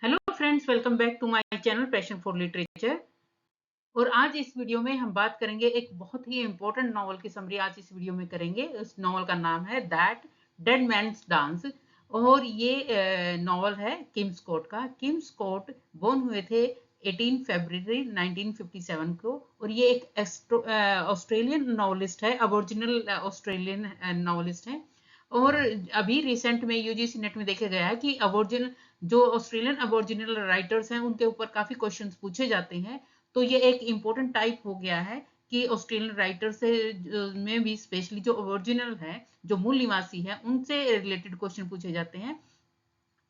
Hello friends, welcome back to my channel passion for literature. और आज इस video में हम बात करेंगे एक बहुत ही इंपॉर्टेंट नॉवल की समरी। आज इस वीडियो में करेंगे। इस नॉवल का नाम है दैट डेड मैन्स डांस। और ये नॉवल है किम स्कॉट का। किम स्कॉट बोर्न हुए थे 18 फरवरी 1957 को। और ये एक ऑस्ट्रेलियन नॉवलिस्ट है, अबोरिजिनल ऑस्ट्रेलियन नॉवलिस्ट है। और अभी रिसेंट में यूजीसी नेट में देखा गया है कि अबोरिजिनल जो ऑस्ट्रेलियन अबोरिजिनल राइटर्स हैं उनके ऊपर काफी क्वेश्चंस पूछे जाते हैं। तो ये एक इम्पोर्टेंट टाइप हो गया है कि ऑस्ट्रेलियन राइटर से में भी स्पेशली जो ओरिजिनल है, जो मूल निवासी है, उनसे रिलेटेड क्वेश्चन पूछे जाते हैं।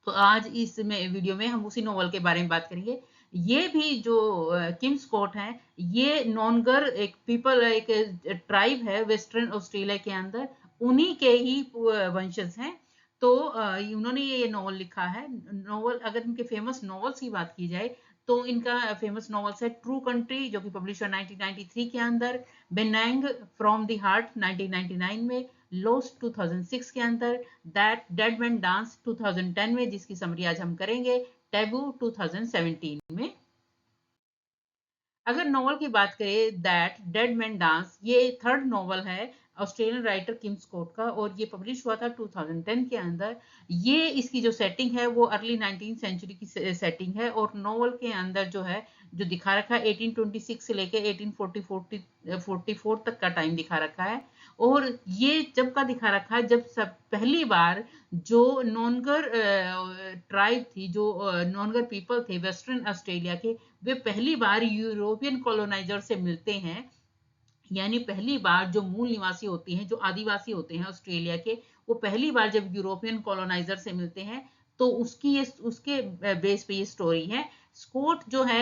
तो आज इस में वीडियो में हम उसी नॉवल के बारे में बात करेंगे। ये भी जो किम स्कॉट है, ये नॉनगर एक पीपल, एक ट्राइब है वेस्टर्न ऑस्ट्रेलिया के अंदर, उन्हीं के ही वंशज हैं। तो उन्होंने ये नॉवल लिखा है। नॉवल, अगर इनके फेमस नॉवल्स की बात की जाए तो इनका फेमस नॉवल्स है ट्रू कंट्री, जो कि पब्लिश हुआ 1993 के अंदर, बेनैंग फ्रॉम द हार्ट 1999 में, लॉस्ट 2006 के अंदर, दैट डेड मैन डांस 2010 में, जिसकी समरी आज हम करेंगे, टैबू 2017 में। अगर नॉवल की बात करें, दैट डेड मैन डांस, ये थर्ड नॉवल है ऑस्ट्रेलियन राइटर किम स्कॉट का, और ये पब्लिश हुआ था 2010 के अंदर। ये इसकी जो सेटिंग है वो अर्ली 19th सेंचुरी की सेटिंग है। और नॉवल के अंदर जो है, जो दिखा रखा है, 1826 से लेके 1844 तक का टाइम दिखा रखा है। और ये जब का दिखा रखा है, जब सब पहली बार जो नॉनगर ट्राइब थी, जो नॉनगर पीपल थे वेस्टर्न ऑस्ट्रेलिया के, वे पहली बार यूरोपियन कॉलोनाइजर से मिलते हैं। यानी पहली बार जो मूल निवासी होते हैं, जो आदिवासी होते हैं ऑस्ट्रेलिया के, वो पहली बार जब यूरोपियन कॉलोनाइजर से मिलते हैं, तो उसके बेस पे ये स्टोरी है। स्कॉट जो है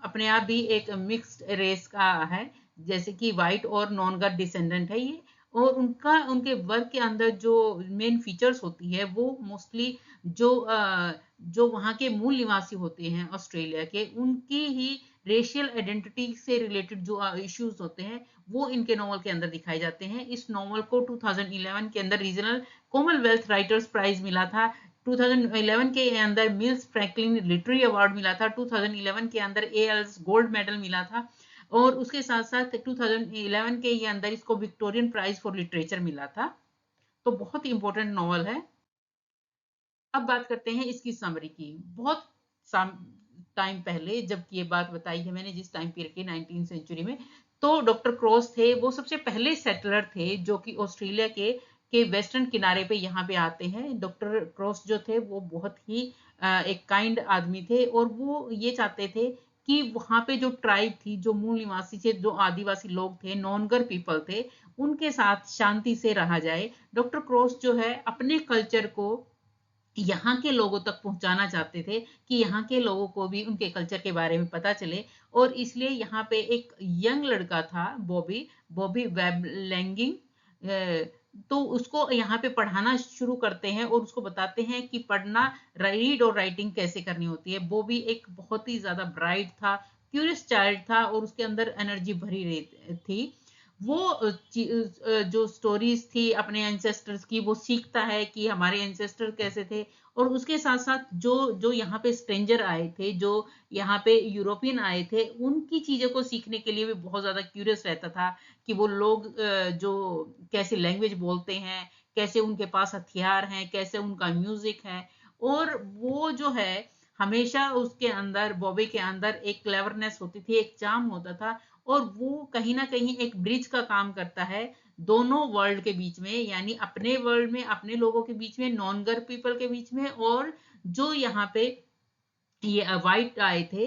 अपने आप भी एक मिक्स्ड रेस का है, जैसे कि वाइट और नॉनगर डिसेंडेंट है ये। और उनके वर्क के अंदर जो मेन फीचर्स होती है वो मोस्टली जो वहाँ के मूल निवासी होते हैं ऑस्ट्रेलिया के, उनकी ही रेशियल आइडेंटिटी से रिलेटेड जो इश्यूज होते हैं, वो इनके नॉवल के अंदर दिखाए जाते हैं। इस नॉवल को 2011 के अंदर रीजनल कॉमनवेल्थ राइटर्स प्राइज मिला था। 2011 के अंदर मिल्स फ्रैंकलिन लिटरेरी अवार्ड मिला था। 2011 के अंदर एल्स गोल्ड मेडल मिला था। और उसके साथ साथ 2011 के अंदर इसको विक्टोरियन प्राइज फॉर लिटरेचर मिला था। तो बहुत ही इंपॉर्टेंट नॉवल है। अब बात करते हैं इसकी समरी की। बहुत टाइम पहले जब ये बात बताई है मैंने, जिस टाइम पीरियड की 19th सेंचुरी में, तो डॉक्टर क्रॉस थे, वो सबसे पहले सेटलर थे जो कि ऑस्ट्रेलिया के वेस्टर्न किनारे पे यहाँ पे आते हैं। डॉक्टर क्रॉस जो थे वो बहुत ही एक काइंड आदमी थे, और वो ये चाहते थे कि वहाँ पे जो ट्राइब थी, जो मूल निवासी थे, जो आदिवासी लोग थे, नॉनगर पीपल थे, उनके साथ शांति से रहा जाए। डॉक्टर क्रॉस जो है अपने कल्चर को यहाँ के लोगों तक पहुंचाना चाहते थे, कि यहाँ के लोगों को भी उनके कल्चर के बारे में पता चले। और इसलिए यहाँ पे एक यंग लड़का था, बॉबी बॉबी वेबलैंगिंग। तो उसको यहाँ पे पढ़ाना शुरू करते हैं और उसको बताते हैं कि पढ़ना, रीड और राइटिंग कैसे करनी होती है। बॉबी एक बहुत ही ज्यादा ब्राइट था, क्यूरियस चाइल्ड था, और उसके अंदर एनर्जी भरी रही थी। वो जो स्टोरीज थी अपने एंसेस्टर्स की, वो सीखता है कि हमारे एंसेस्टर कैसे थे। और उसके साथ साथ जो जो यहाँ पे स्ट्रेंजर आए थे, जो यहाँ पे यूरोपियन आए थे, उनकी चीजों को सीखने के लिए भी बहुत ज्यादा क्यूरियस रहता था कि वो लोग जो कैसे लैंग्वेज बोलते हैं, कैसे उनके पास हथियार हैं, कैसे उनका म्यूजिक है। और वो जो है, हमेशा उसके अंदर, बॉबी के अंदर एक क्लेवरनेस होती थी, एक चार्म होता था। और वो कहीं ना कहीं एक ब्रिज का काम करता है दोनों वर्ल्ड के बीच में, यानी अपने वर्ल्ड में, अपने लोगों के बीच में, नॉनगर पीपल के बीच में, और जो यहाँ पे ये वाइट आए थे,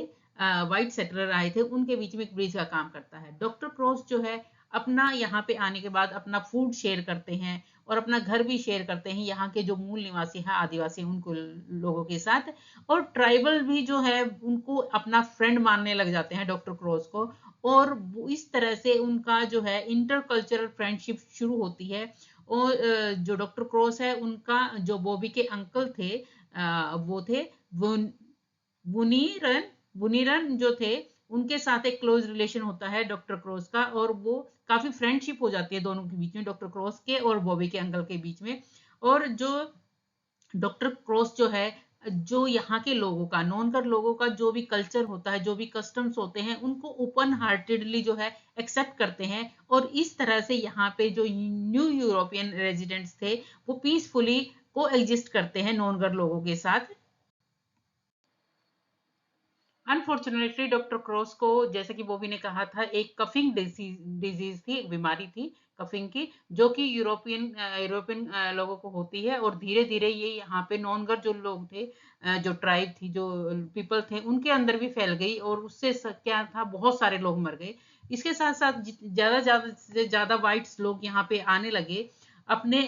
वाइट सेटलर आए थे, उनके बीच में एक ब्रिज का काम करता है। डॉक्टर क्रॉस जो है अपना यहाँ पे आने के बाद अपना फूड शेयर करते हैं, और अपना घर भी शेयर करते हैं यहाँ के जो मूल निवासी हैं, आदिवासी, उनको लोगों के साथ। और ट्राइबल भी जो है उनको अपना फ्रेंड मानने लग जाते हैं डॉक्टर क्रॉस को। और इस तरह से उनका जो है इंटरकल्चरल फ्रेंडशिप शुरू होती है। और जो डॉक्टर क्रॉस है, उनका जो बॉबी के अंकल थे, वो थे बुनीरन। बुनीरन जो थे, उनके साथ एक क्लोज रिलेशन होता है डॉक्टर क्रॉस का, और वो काफी फ्रेंडशिप हो जाती है दोनों के बीच में, डॉक्टर क्रॉस के और बॉबी के अंकल के बीच में। और जो डॉक्टर क्रॉस जो है जो यहाँ के लोगों का, नॉनकर लोगों का जो भी कल्चर होता है, जो भी कस्टम्स होते हैं, उनको ओपन हार्टेडली जो है एक्सेप्ट करते हैं। और इस तरह से यहाँ पे जो न्यू यूरोपियन रेजिडेंट्स थे वो पीसफुली को एग्जिस्ट करते हैं नॉनकर लोगों के साथ। अनफॉर्चुनेटली डॉक्टर क्रॉस को, जैसे कि बॉबी ने कहा था, एक कफिंग डिजीज थी, एक बीमारी थी कफिंग की, जो कि यूरोपियन लोगों को होती है। और धीरे धीरे ये यहाँ पे नॉनगर जो लोग थे, जो ट्राइब थी, जो पीपल थे, उनके अंदर भी फैल गई और उससे क्या था, बहुत सारे लोग मर गए। इसके साथ साथ ज्यादा ज्यादा से ज्यादा वाइट्स लोग यहाँ पे आने लगे अपने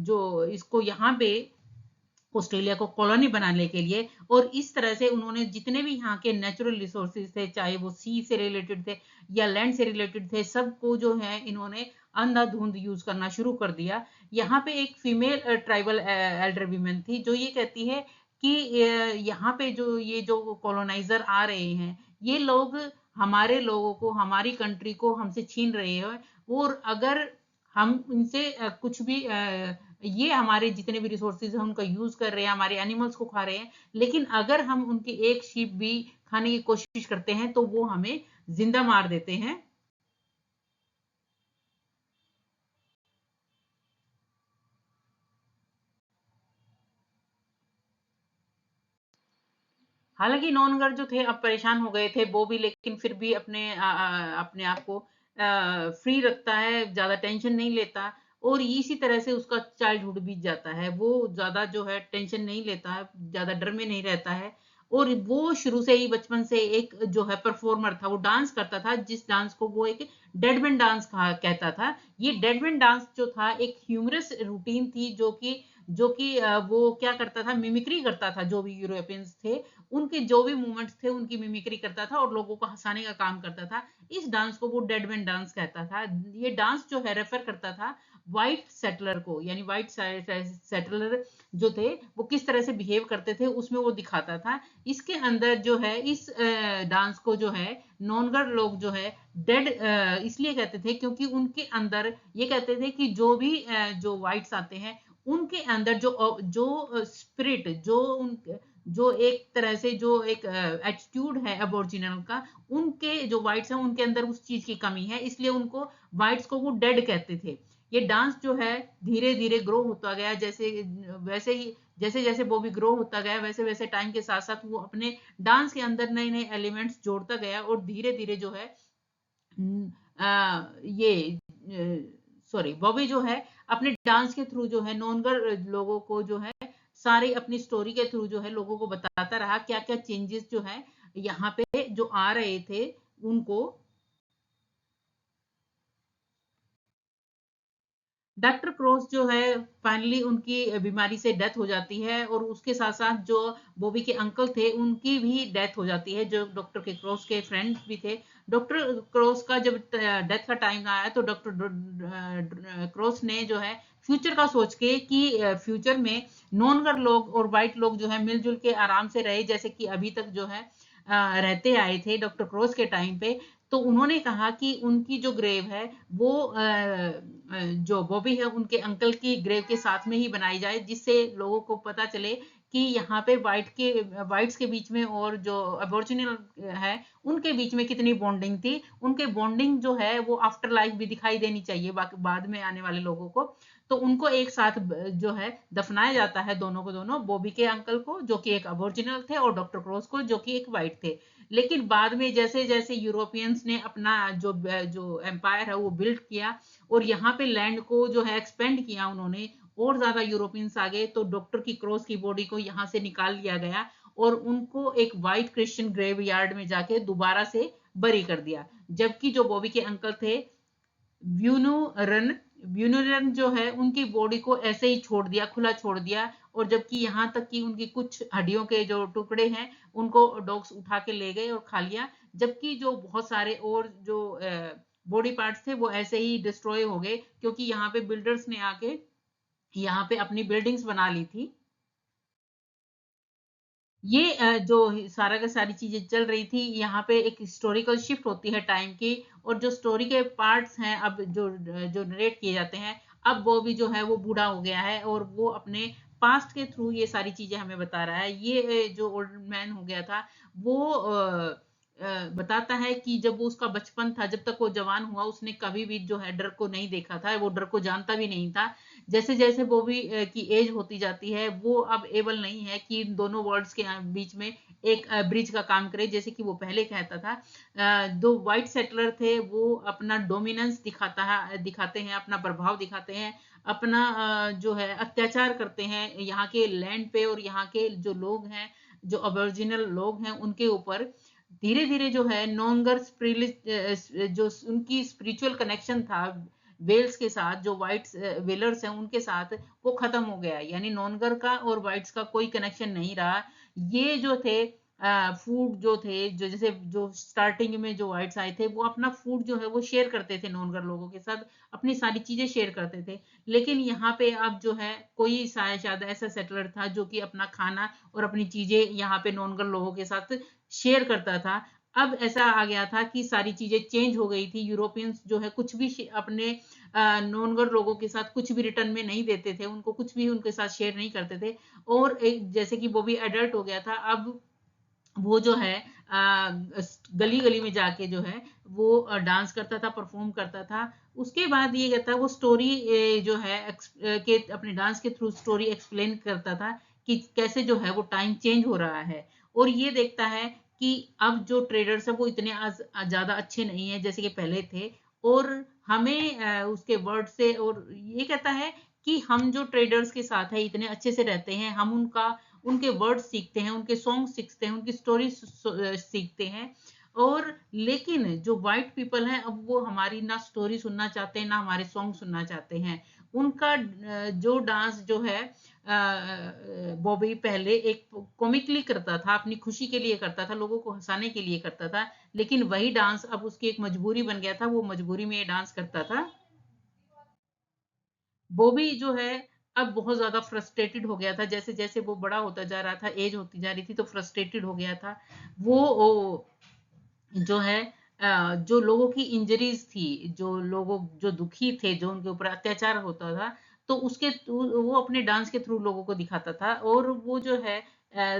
जो इसको यहाँ पे ऑस्ट्रेलिया को कॉलोनी बनाने के लिए। और इस तरह से उन्होंने जितने भी यहाँ के नेचुरल रिसोर्सेज थे, चाहे वो सी से रिलेटेड थे या लैंड से रिलेटेड थे, सबको जो है इन्होंने अंधाधुंध यूज करना शुरू कर दिया। यहाँ पे एक फीमेल ट्राइबल एल्डर वीमेन थी जो ये कहती है कि यहाँ पे जो ये जो कॉलोनाइजर आ रहे हैं, ये लोग हमारे लोगों को, हमारी कंट्री को हमसे छीन रहे हैं। और अगर हम इनसे कुछ भी ये हमारे जितने भी रिसोर्सेज हैं उनका यूज कर रहे हैं, हमारे एनिमल्स को खा रहे हैं, लेकिन अगर हम उनकी एक शीप भी खाने की कोशिश करते हैं तो वो हमें जिंदा मार देते हैं। हालांकि नॉनगर जो थे अब परेशान हो गए थे वो भी, लेकिन फिर भी अपने आप को फ्री रखता है, ज्यादा टेंशन नहीं लेता। और इसी तरह से उसका चाइल्डहुड बीत जाता है, वो ज्यादा जो है टेंशन नहीं लेता है, ज्यादा डर में नहीं रहता है। और वो शुरू से ही बचपन से एक जो है परफॉर्मर था, वो डांस करता था, जिस डांस को वो एक डेडमैन डांस कहता था। ये डेडमैन डांस जो था एक ह्यूमरस रूटीन थी, जो कि वो क्या करता था, मिमिक्री करता था, जो भी यूरोपियंस थे उनके जो भी मूवमेंट्स थे उनकी मिमिक्री करता था और लोगों को हंसाने का काम करता था। इस डांस को वो डेडमैन डांस कहता था। ये डांस जो है रेफर करता था व्हाइट सेटलर को, यानी व्हाइट सेटलर जो थे वो किस तरह से बिहेव करते थे, उसमें वो दिखाता था। इसके अंदर जो है इस डांस को जो है नॉनगर लोग जो है डेड इसलिए कहते थे क्योंकि उनके अंदर ये कहते थे कि जो भी जो व्हाइट्स आते हैं उनके अंदर जो स्पिरिट, जो एक तरह से जो एक एटीट्यूड है अबोरिजिनल का, उनके जो व्हाइट्स हैं उनके अंदर उस चीज की कमी है, इसलिए उनको व्हाइट्स को वो डेड कहते थे। ये डांस जो है धीरे धीरे ग्रो होता गया, जैसे वैसे ही जैसे जैसे वो भी ग्रो होता गया, वैसे वैसे टाइम के साथ साथ वो अपने डांस के अंदर नए नए एलिमेंट्स जोड़ता गया और धीरे धीरे जो है ये सॉरी बॉबी जो है अपने डांस के थ्रू जो है नॉनगर लोगों को जो है सारी अपनी स्टोरी के थ्रू जो है लोगों को बताता रहा क्या क्या चेंजेस जो है यहाँ पे जो आ रहे थे उनको। डॉक्टर क्रॉस जो है फाइनली उनकी बीमारी से डेथ हो जाती है और उसके साथ साथ जो बॉबी के अंकल थे उनकी भी डेथ हो जाती है, जो डॉक्टर के क्रॉस के फ्रेंड्स भी थे। डॉक्टर क्रॉस का जब डेथ का टाइम आया तो डॉक्टर क्रॉस ने जो है फ्यूचर का सोच के कि फ्यूचर में नॉनगर लोग और वाइट लोग जो है मिलजुल के आराम से रहे, जैसे कि अभी तक जो है रहते आए थे डॉक्टर क्रॉस के टाइम पे। तो उन्होंने कहा कि उनकी जो ग्रेव है वो जो बॉबी है उनके अंकल की ग्रेव के साथ में ही बनाई जाए, जिससे लोगों को पता चले कि यहाँ पे वाइट्स के बीच में और जो अबोरिजिनल है उनके बीच में कितनी बॉन्डिंग थी। उनके बॉन्डिंग जो है वो आफ्टर लाइफ भी दिखाई देनी चाहिए बाद में आने वाले लोगों को। तो उनको एक साथ जो है दफनाया जाता है, दोनों को दोनों, बॉबी के अंकल को जो कि एक अबोरिजिनल थे और डॉक्टर क्रॉस को जो कि एक वाइट थे। लेकिन बाद में जैसे जैसे यूरोपियंस ने अपना जो जो एम्पायर है वो बिल्ड किया और यहाँ पे लैंड को जो है एक्सपेंड किया उन्होंने, और ज्यादा यूरोपियंस आ गए, तो डॉक्टर की क्रॉस की बॉडी को यहाँ से निकाल लिया गया और उनको एक वाइट क्रिश्चियन ग्रेव यार्ड में जाके दोबारा से बरी कर दिया। जबकि जो बॉबी के अंकल थे ब्यूनूरन ब्यूनूरन जो है उनकी बॉडी को ऐसे ही छोड़ दिया, खुला छोड़ दिया। और जबकि यहाँ तक कि उनकी कुछ हड्डियों के जो टुकड़े हैं उनको डॉग्स उठा के ले गए और खा लिया, जबकि जो बहुत सारे और जो बॉडी पार्ट्स थे वो ऐसे ही डिस्ट्रॉय हो गए क्योंकि यहाँ पे बिल्डर्स ने आके यहाँ पे अपनी बिल्डिंग्स बना ली थी। ये जो सारा का सारी चीजें चल रही थी, यहाँ पे एक हिस्टोरिकल शिफ्ट होती है टाइम की। और जो स्टोरी के पार्ट्स हैं अब जो जो नरेट किए जाते हैं, अब वो भी जो है वो बूढ़ा हो गया है और वो अपने पास्ट के थ्रू ये सारी चीजें हमें बता रहा है। ये जो ओल्ड मैन हो गया था वो बताता है कि जब वो उसका बचपन था, जब तक वो जवान हुआ, उसने कभी भी जो है डर को नहीं देखा था, वो डर को जानता भी नहीं था। जैसे जैसे बॉबी की एज होती जाती है, वो अब एबल नहीं है कि इन दोनों वर्ल्ड्स के बीच में एक ब्रिज का काम करे, जैसे कि वो पहले कहता था। दो वाइट सेटलर थे, वो अपना डोमिनेंस दिखाते हैं, अपना प्रभाव दिखाते हैं, अपना जो है अत्याचार करते हैं यहाँ के लैंड पे, और यहाँ के जो लोग हैं, जो अबोरिजिनल लोग हैं, उनके ऊपर। धीरे धीरे जो है नोंगर जो उनकी स्पिरिचुअल कनेक्शन था वेल्स के साथ, जो वाइट वेलर्स हैं उनके साथ, वो खत्म हो गया। यानी नोनगर का और वाइट्स का कोई कनेक्शन नहीं रहा। ये जो थे फूड जो थे, जो जैसे जो स्टार्टिंग में जो वाइट्स आए थे, वो अपना फूड जो है वो शेयर करते थे नोनगर लोगों के साथ, अपनी सारी चीजें शेयर करते थे। लेकिन यहाँ पे अब जो है कोई शायद ऐसा सेटलर था जो कि अपना खाना और अपनी चीजें यहाँ पे नोनगर लोगों के साथ शेयर करता था। अब ऐसा आ गया था कि सारी चीजें चेंज हो गई थी। यूरोपियंस जो है कुछ भी अपने नोनगर लोगों के साथ कुछ भी रिटर्न में नहीं देते थे, उनको कुछ भी उनके साथ शेयर नहीं करते थे। और एक जैसे कि वो भी एडल्ट हो गया था, अब वो जो है गली गली में जाके जो है वो डांस करता था, परफॉर्म करता था। उसके बाद ये कहता है वो स्टोरी जो है के अपने डांस के थ्रू स्टोरी एक्सप्लेन करता था कि कैसे जो है वो टाइम चेंज हो रहा है। और ये देखता है कि अब जो ट्रेडर्स है वो इतने ज्यादा अच्छे नहीं है जैसे कि पहले थे। और हमें उसके वर्ड से, और ये कहता है कि हम जो ट्रेडर्स के साथ है इतने अच्छे से रहते हैं, हम उनके वर्ड सीखते हैं, उनके सॉन्ग सीखते हैं, उनकी स्टोरी सीखते हैं। और लेकिन जो वाइट पीपल हैं, अब वो हमारी ना स्टोरी सुनना चाहते हैं, ना हमारे सॉन्ग सुनना चाहते हैं। उनका जो डांस जो है बॉबी पहले एक कॉमिकली करता था, अपनी खुशी के लिए करता था, लोगों को हंसाने के लिए करता था। लेकिन वही डांस अब उसकी एक मजबूरी बन गया था, वो मजबूरी में ये डांस करता था। बॉबी जो है अब बहुत ज्यादा फ्रस्ट्रेटेड हो गया था, जैसे जैसे वो बड़ा होता जा रहा था, एज होती जा रही थी, तो फ्रस्ट्रेटेड हो गया था। वो जो है जो लोगों की इंजरीज थी, जो लोगों जो दुखी थे, जो उनके ऊपर अत्याचार होता था, तो उसके वो अपने डांस के थ्रू लोगों को दिखाता था। और वो जो है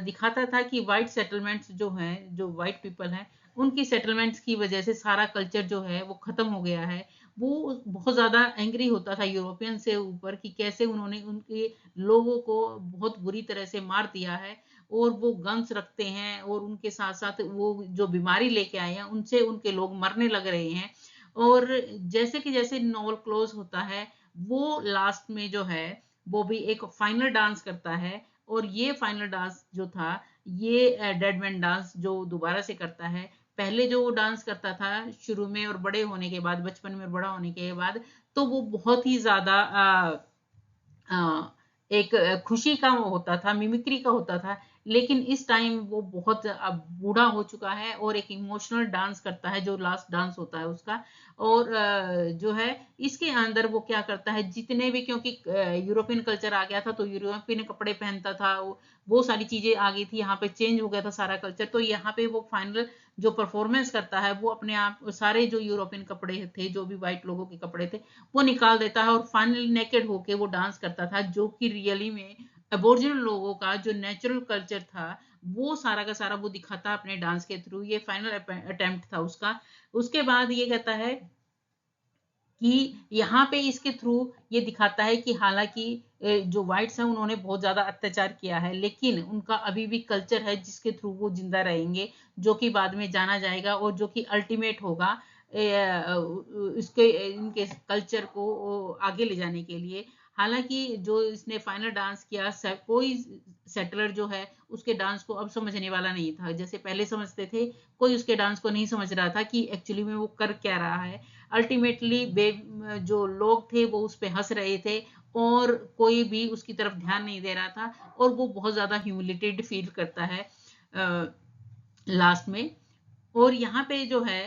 दिखाता था कि वाइट सेटलमेंट्स जो हैं, जो वाइट पीपल हैं, उनकी सेटलमेंट्स की वजह से सारा कल्चर जो है वो खत्म हो गया है। वो बहुत ज्यादा एंग्री होता था यूरोपियन से ऊपर कि कैसे उन्होंने उनके लोगों को बहुत बुरी तरह से मार दिया है। और वो गन्स रखते हैं, और उनके साथ साथ वो जो बीमारी लेके आए हैं उनसे उनके लोग मरने लग रहे हैं। और जैसे कि जैसे नॉवल क्लोज होता है, वो लास्ट में जो है वो भी एक फाइनल डांस करता है। और ये फाइनल डांस जो था, ये डेड मैन डांस जो दोबारा से करता है। पहले जो वो डांस करता था शुरू में और बड़े होने के बाद, बचपन में बड़ा होने के बाद, तो वो बहुत ही ज्यादा एक खुशी का वो होता था, मिमिक्री का होता था। लेकिन इस टाइम वो बहुत अब बूढ़ा हो चुका है और एक इमोशनल डांस करता है, जो लास्ट डांस होता है उसका। और जो है इसके अंदर वो क्या करता है, जितने भी, क्योंकि यूरोपियन कल्चर आ गया था तो यूरोपियन कपड़े पहनता था वो सारी चीजें आ गई थी, यहाँ पे चेंज हो गया था सारा कल्चर। तो यहाँ पे वो फाइनल जो परफॉर्मेंस करता है, वो अपने आप सारे जो यूरोपियन कपड़े थे, जो भी व्हाइट लोगों के कपड़े थे, वो निकाल देता है और फाइनली नेकेड होके वो डांस करता था, जो कि रियली में अबोरिजिनल लोगों का जो नेचुरल कल्चर था, वो सारा का सारा वो दिखाता अपने डांस के थ्रू। ये फाइनल अटेम्प्ट था उसका। उसके बाद ये कहता है कि यहाँ पे इसके थ्रू ये दिखाता है कि हालांकि जो व्हाइट्स हैं उन्होंने बहुत ज्यादा अत्याचार किया है, लेकिन उनका अभी भी कल्चर है जिसके थ्रू वो जिंदा रहेंगे, जो कि बाद में जाना जाएगा और जो कि अल्टीमेट होगा इसके इनके कल्चर को आगे ले जाने के लिए। हालांकि जो इसने फाइनल डांस किया, कोई सेटलर जो है उसके डांस को अब समझने वाला नहीं था, जैसे पहले समझते थे। कोई उसके डांस को नहीं समझ रहा था कि एक्चुअली में वो कर क्या रहा है। अल्टीमेटली जो लोग थे वो उस पे हंस रहे थे, और कोई भी उसकी तरफ ध्यान नहीं दे रहा था। और वो बहुत ज्यादा ह्यूमिलेटेड फील करता है लास्ट में। और यहाँ पे जो है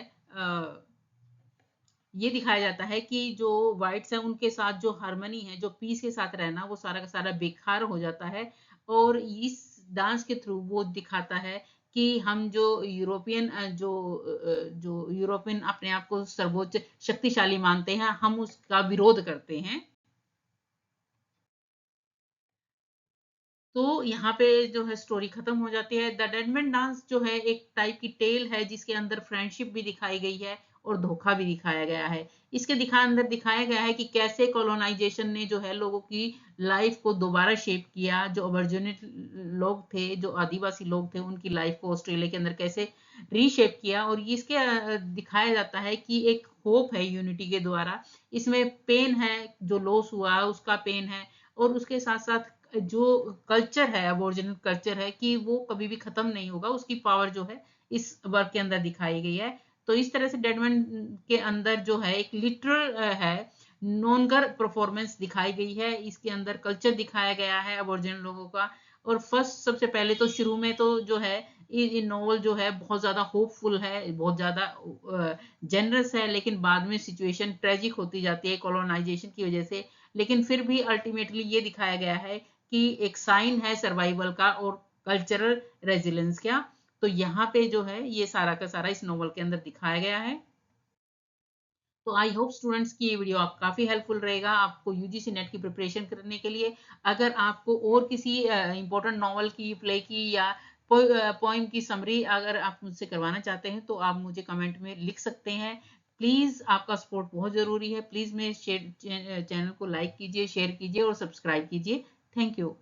ये दिखाया जाता है कि जो वाइट्स हैं उनके साथ जो हार्मनी है, जो पीस के साथ रहना, वो सारा का सारा बेकार हो जाता है। और इस डांस के थ्रू वो दिखाता है कि हम जो यूरोपियन जो यूरोपियन अपने आप को सर्वोच्च शक्तिशाली मानते हैं, हम उसका विरोध करते हैं। तो यहाँ पे जो है स्टोरी खत्म हो जाती है। द डेड मैन डांस जो है एक टाइप की टेल है जिसके अंदर फ्रेंडशिप भी दिखाई गई है और धोखा भी दिखाया गया है। इसके अंदर दिखाया गया है कि कैसे कॉलोनाइजेशन ने जो है लोगों की लाइफ को दोबारा शेप किया। जो अबोरिजिनल लोग थे, जो आदिवासी लोग थे, उनकी लाइफ को ऑस्ट्रेलिया के अंदर कैसे रीशेप किया। और इसके दिखाया जाता है कि एक होप है यूनिटी के द्वारा। इसमें पेन है, जो लॉस हुआ है उसका पेन है, और उसके साथ साथ जो कल्चर है, अबोरिजिनल कल्चर है, कि वो कभी भी खत्म नहीं होगा। उसकी पावर जो है इस वर्क के अंदर दिखाई गई है। तो इस तरह से डेडमैन के अंदर जो है एक लिटरल है नॉनगर परफॉर्मेंस दिखाई गई है। इसके अंदर कल्चर दिखाया गया है अबोरिजिनल लोगों का। और फर्स्ट सबसे पहले तो शुरू में तो जो है ये नॉवल जो है बहुत ज्यादा होपफुल है, बहुत ज्यादा जेनरस है, लेकिन बाद में सिचुएशन ट्रेजिक होती जाती है कॉलोनाइजेशन की वजह से। लेकिन फिर भी अल्टीमेटली ये दिखाया गया है कि एक साइन है सर्वाइवल का और कल्चरल रेजिलेंस का। तो यहाँ पे जो है ये सारा का सारा इस नॉवल के अंदर दिखाया गया है। तो आई होप स्टूडेंट्स की ये वीडियो आप काफ़ी हेल्पफुल रहेगा आपको यूजीसी नेट की प्रिपरेशन करने के लिए। अगर आपको और किसी इंपॉर्टेंट नॉवल की, प्ले की या पोइम की समरी अगर आप मुझसे करवाना चाहते हैं तो आप मुझे कमेंट में लिख सकते हैं। प्लीज़ आपका सपोर्ट बहुत ज़रूरी है। प्लीज़ मेरे चैनल को लाइक कीजिए, शेयर कीजिए और सब्सक्राइब कीजिए। Thank you.